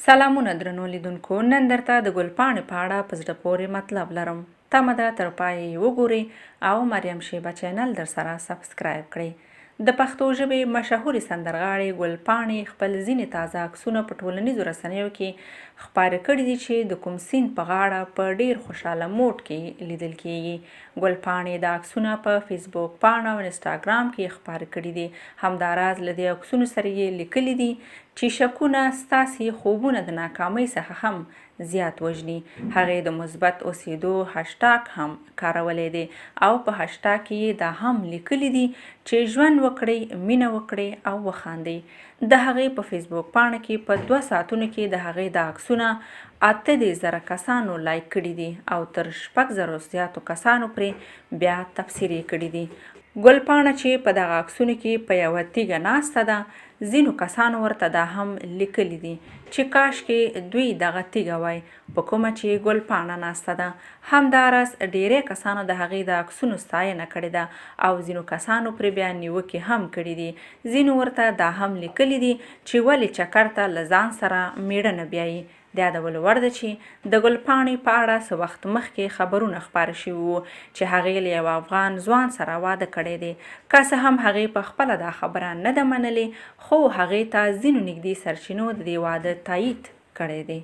سلامونه درنو لیدونکو، نن درته د ګلپاڼې په اړه په زړه پورې مطلب لرم. تمه ده تر پایه یې وګورئ او مریم شیبه چینل در سره سبسکرایب کړئ. د پښتو ژبې مشهورې سندرغاړې ګلپاڼې خپل ځینې تازه عکسونه په ټولنیزو رسنیو کې خپاره کړي دي چې د کوم سیند په غاړه په ډیر خوشحاله موډ کې لیدل کیږي. ګلپاڼې دا عکسونه په فیسبوک پاڼه او انسټاګرام کې خپاره کړي دي. همداراز له دې عکسونو سره یې لیکلي دي چې شکونه ستاسې خوبونه د ناکامۍ څخه هم زیات وژني. هغې د مثبت اوسېدو هشتاګ هم کارولی دی او په هشتاګ کې یې دا هم لیکلي دي چې ژوند وکړئ، مینه وکړئ او وخاندئ. د هغې په فیسبوک پاڼه کې په 2 ساعتونو کې د هغې دا عکسونه 8,000 کسانو لایک کړي دي او تر 6,000 زیاتو کسانو پرې بیا تبصرې کړي دي. ګلپاڼه چې په دغه عکسونو کې په یوه تیږه ناسته ده، ځینو کسانو ورته دا هم لیکلي دي چې کاشکې دوی دغه تیږه وای په کومه چې ګلپاڼه ناسته ده. همداراز ډیری کسانو د هغې د عکسونو ستاینه کړې ده او ځینو کسانو پرې بیا نیوکې هم کړي دي. ځینو ورته دا هم لیکلي دي چې ولې چکر ته له ځان سره میړه نه بیایي. د یادولو وړ ده چې د ګلپاڼې په اړه څه وخت مخکې خبرونه خپاره شوي وو چې هغې له یو افغان ځوان سره واده کړی دی. که څه هم هغې په خپله دا خبره نه ده منلې، خو هغې ته ځینو نږدې سرچینو د دې واده تایید کړی دی.